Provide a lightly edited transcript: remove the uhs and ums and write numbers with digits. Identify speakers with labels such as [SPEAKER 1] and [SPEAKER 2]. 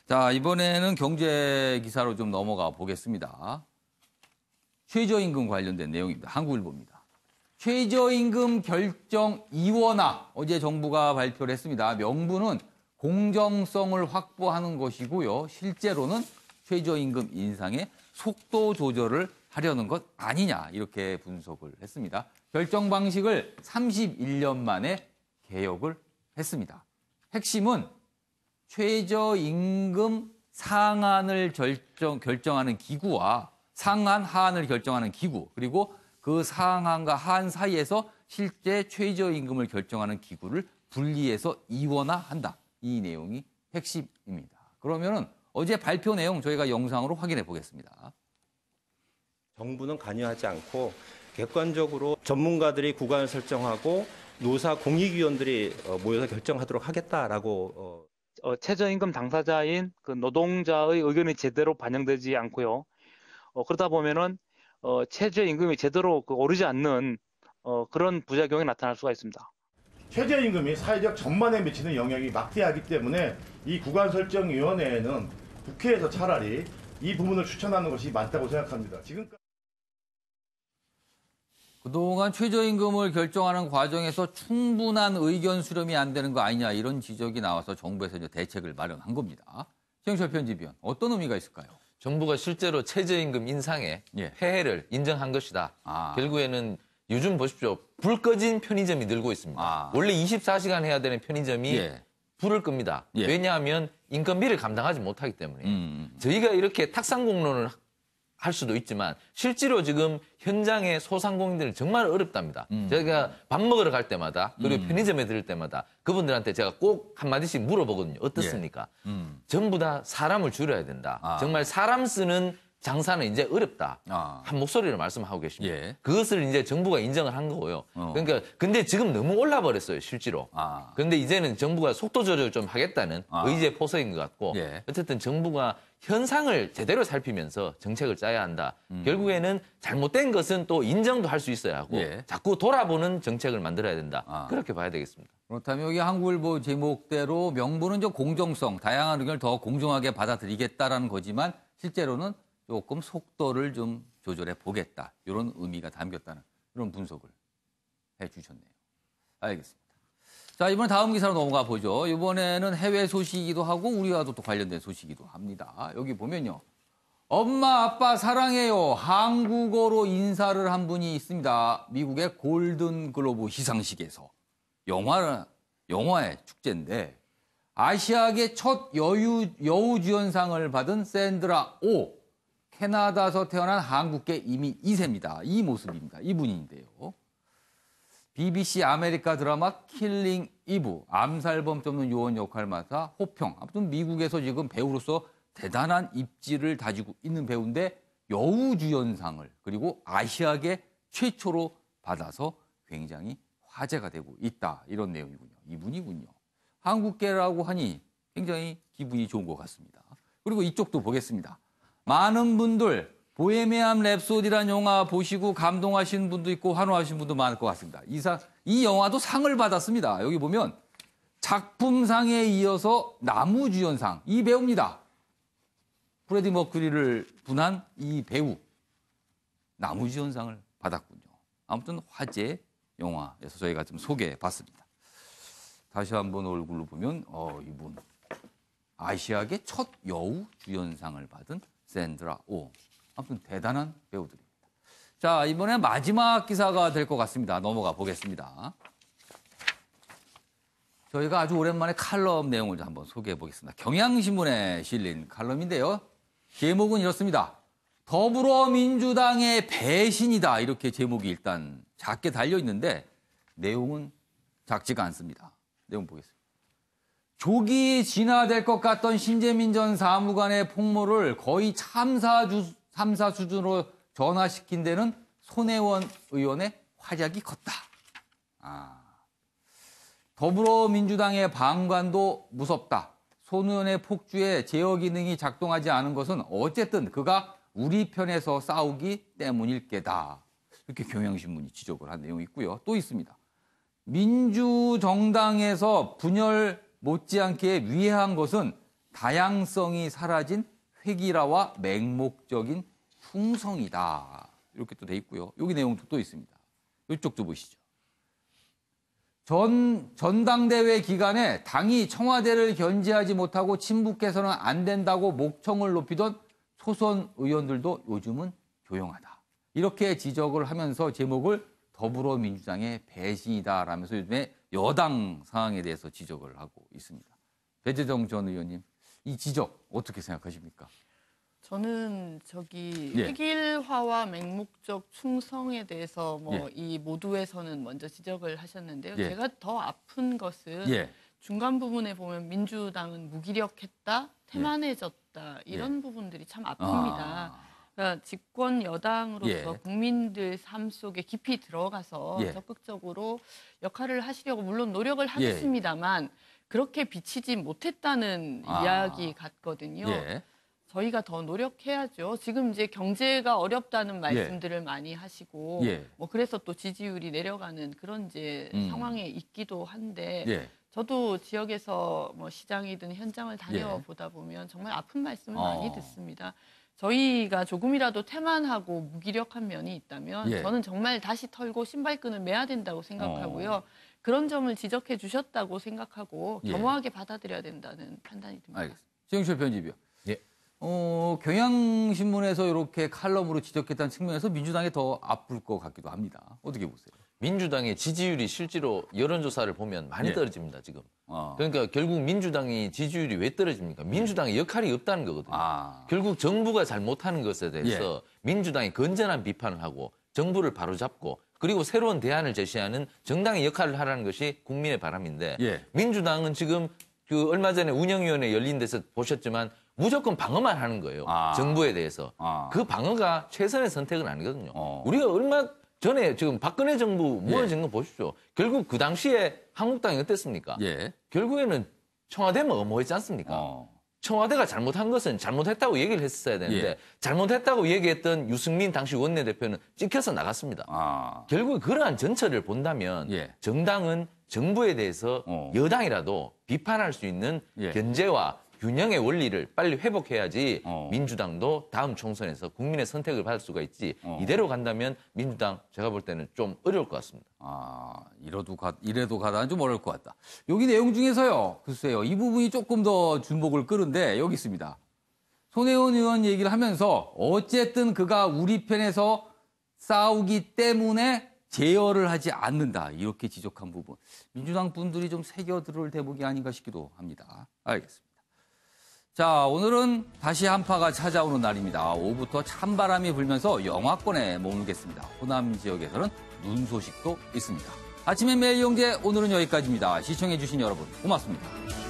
[SPEAKER 1] 자, 이번에는 경제 기사로 좀 넘어가 보겠습니다. 최저임금 관련된 내용입니다. 한국일보입니다. 최저임금 결정 이원화 어제 정부가 발표를 했습니다. 명분은 공정성을 확보하는 것이고요. 실제로는 최저임금 인상의 속도 조절을 하려는 것 아니냐 이렇게 분석을 했습니다. 결정 방식을 31년 만에 개혁을 했습니다. 핵심은 최저임금 상한을 결정하는 기구와 상한, 하한을 결정하는 기구, 그리고 그 상한과 하한 사이에서 실제 최저임금을 결정하는 기구를 분리해서 이원화한다. 이 내용이 핵심입니다. 그러면은 어제 발표 내용 저희가 영상으로 확인해 보겠습니다.
[SPEAKER 2] 정부는 관여하지 않고 객관적으로 전문가들이 구간을 설정하고 노사 공익위원들이 모여서 결정하도록 하겠다라고
[SPEAKER 3] 최저임금 당사자인 그 노동자의 의견이 제대로 반영되지 않고요. 그러다 보면은 최저임금이 제대로 오르지 않는 그런 부작용이 나타날 수가 있습니다.
[SPEAKER 4] 최저임금이 사회적 전반에 미치는 영향이 막대하기 때문에 이 구간설정위원회에는 국회에서 차라리 이 부분을 추천하는 것이 맞다고 생각합니다. 지금까지
[SPEAKER 1] 그동안 최저임금을 결정하는 과정에서 충분한 의견 수렴이 안 되는 거 아니냐 이런 지적이 나와서 정부에서 이제 대책을 마련한 겁니다. 최영철 편집위원, 어떤 의미가 있을까요?
[SPEAKER 5] 정부가 실제로 최저임금 인상에 폐해를 인정한 것이다. 결국에는 요즘 보십시오. 불 꺼진 편의점이 늘고 있습니다. 원래 24시간 해야 되는 편의점이 불을 끕니다. 왜냐하면 인건비를 감당하지 못하기 때문에. 저희가 이렇게 탁상공론을 할 수도 있지만 실제로 지금 현장의 소상공인들은 정말 어렵답니다. 제가 밥 먹으러 갈 때마다 그리고 편의점에 들을 때마다 그분들한테 제가 꼭 한마디씩 물어보거든요. 어떻습니까? 전부 다 사람을 줄여야 된다. 정말 사람 쓰는 장사는 이제 어렵다. 한 목소리를 말씀하고 계십니다. 그것을 이제 정부가 인정을 한 거고요. 그러니까 근데 지금 너무 올라 버렸어요, 실제로. 그런데 이제는 정부가 속도 조절을 좀 하겠다는 의지의 포석인 것 같고 어쨌든 정부가 현상을 제대로 살피면서 정책을 짜야 한다. 결국에는 잘못된 것은 또 인정도 할 수 있어야 하고 자꾸 돌아보는 정책을 만들어야 된다. 그렇게 봐야 되겠습니다.
[SPEAKER 1] 그렇다면 여기 한국일보 제목대로 명분은 좀 공정성, 다양한 의견을 더 공정하게 받아들이겠다라는 거지만 실제로는 조금 속도를 좀 조절해 보겠다. 이런 의미가 담겼다는 이런 분석을 해 주셨네요. 알겠습니다. 자, 이번에 다음 기사로 넘어가 보죠. 이번에는 해외 소식이기도 하고 우리와도 또 관련된 소식이기도 합니다. 여기 보면요. 엄마, 아빠 사랑해요. 한국어로 인사를 한 분이 있습니다. 미국의 골든 글로브 시상식에서 영화의 축제인데 아시아계 첫 여우주연상을 받은 샌드라 오. 캐나다에서 태어난 한국계 이민 2세입니다. 이 모습입니다. 이분인데요. BBC 아메리카 드라마 킬링 이브, 암살범 쫓는 요원 역할을 맡아 호평. 아무튼 미국에서 지금 배우로서 대단한 입지를 다지고 있는 배우인데 여우주연상을 그리고 아시아계 최초로 받아서 굉장히 화제가 되고 있다. 이런 내용이군요. 이분이군요. 한국계라고 하니 굉장히 기분이 좋은 것 같습니다. 그리고 이쪽도 보겠습니다. 많은 분들 보헤미안 랩소디라는 영화 보시고 감동하신 분도 있고 환호하신 분도 많을 것 같습니다. 이 영화도 상을 받았습니다. 여기 보면 작품상에 이어서 남우주연상 이 배우입니다. 프레디 머큐리를 분한 이 배우 남우주연상을 받았군요. 아무튼 화제 영화에서 저희가 좀 소개해봤습니다. 다시 한번 얼굴로 보면 이분 아시아계 첫 여우주연상을 받은 샌드라 오. 아무튼 대단한 배우들입니다. 자, 이번에 마지막 기사가 될 것 같습니다. 넘어가 보겠습니다. 저희가 아주 오랜만에 칼럼 내용을 한번 소개해 보겠습니다. 경향신문에 실린 칼럼인데요. 제목은 이렇습니다. 더불어민주당의 배신이다. 이렇게 제목이 일단 작게 달려 있는데 내용은 작지가 않습니다. 내용 보겠습니다. 조기 진화될 것 같던 신재민 전 사무관의 폭로를 거의 참사 수준으로 전환시킨 데는 손혜원 의원의 활약이 컸다. 더불어민주당의 방관도 무섭다. 손 의원의 폭주에 제어 기능이 작동하지 않은 것은 어쨌든 그가 우리 편에서 싸우기 때문일 게다. 이렇게 경향신문이 지적을 한 내용이 있고요. 또 있습니다. 민주정당에서 분열 못지않게 위해한 것은 다양성이 사라진 획일화와 맹목적인 충성이다. 이렇게 또 돼 있고요. 여기 내용도 또 있습니다. 이쪽도 보시죠. 전당대회 기간에 당이 청와대를 견제하지 못하고 친북해서는 안 된다고 목청을 높이던 초선 의원들도 요즘은 조용하다. 이렇게 지적을 하면서 제목을 더불어민주당의 배신이다라면서 요즘에 여당 상황에 대해서 지적을 하고 있습니다. 배재정 전 의원님, 이 지적 어떻게 생각하십니까?
[SPEAKER 6] 저는
[SPEAKER 1] 예.
[SPEAKER 6] 획일화와 맹목적 충성에 대해서 이 모두에서는 먼저 지적을 하셨는데요.
[SPEAKER 1] 예.
[SPEAKER 6] 제가 더 아픈 것은
[SPEAKER 1] 예.
[SPEAKER 6] 중간 부분에 보면 민주당은 무기력했다, 태만해졌다 이런 부분들이 참 아픕니다. 그러니까 집권 여당으로서 국민들 삶 속에 깊이 들어가서 적극적으로 역할을 하시려고 물론 노력을 하셨습니다만 그렇게 비치지 못했다는 이야기 같거든요. 저희가 더 노력해야죠. 지금 이제 경제가 어렵다는 말씀들을 많이 하시고 그래서 또 지지율이 내려가는 그런 이제 상황에 있기도 한데 저도 지역에서 시장이든 현장을 다녀보다 보면 정말 아픈 말씀을 많이 듣습니다. 저희가 조금이라도 태만하고 무기력한 면이 있다면 저는 정말 다시 털고 신발끈을 매야 된다고 생각하고요. 그런 점을 지적해 주셨다고 생각하고 겸허하게 받아들여야 된다는 판단이 듭니다.
[SPEAKER 1] 알겠습니다. 최영철 편집이요. 경향신문에서 이렇게 칼럼으로 지적했다는 측면에서 민주당이 더 아플 것 같기도 합니다. 어떻게 보세요?
[SPEAKER 5] 민주당의 지지율이 실제로 여론조사를 보면 많이 떨어집니다, 지금. 그러니까 결국 민주당이 지지율이 왜 떨어집니까? 민주당의 역할이 없다는 거거든요. 결국 정부가 잘못하는 것에 대해서 민주당이 건전한 비판을 하고 정부를 바로잡고 그리고 새로운 대안을 제시하는 정당의 역할을 하라는 것이 국민의 바람인데 민주당은 지금 그 얼마 전에 운영위원회 열린 데서 보셨지만 무조건 방어만 하는 거예요. 정부에 대해서. 그 방어가 최선의 선택은 아니거든요. 우리가 얼마 전에 지금 박근혜 정부 무너진 거 보십시오. 결국 그 당시에 한국당이 어땠습니까? 결국에는 청와대만 엄호했지 않습니까? 청와대가 잘못한 것은 잘못했다고 얘기를 했어야 되는데 잘못했다고 얘기했던 유승민 당시 원내대표는 찍혀서 나갔습니다. 결국 그러한 전철을 본다면 정당은 정부에 대해서 여당이라도 비판할 수 있는 견제와 균형의 원리를 빨리 회복해야지 민주당도 다음 총선에서 국민의 선택을 받을 수가 있지 이대로 간다면 민주당 제가 볼 때는 좀 어려울 것 같습니다.
[SPEAKER 1] 이래도 가다는 좀 어려울 것 같다. 여기 내용 중에서요. 글쎄요. 이 부분이 조금 더 주목을 끄는데 여기 있습니다. 손혜원 의원 얘기를 하면서 어쨌든 그가 우리 편에서 싸우기 때문에 제어를 하지 않는다. 이렇게 지적한 부분. 민주당 분들이 좀 새겨들을 대목이 아닌가 싶기도 합니다. 알겠습니다. 자, 오늘은 다시 한파가 찾아오는 날입니다. 오후부터 찬바람이 불면서 영하권에 머물겠습니다. 호남 지역에서는 눈 소식도 있습니다. 아침에 매일 영재 오늘은 여기까지입니다. 시청해주신 여러분 고맙습니다.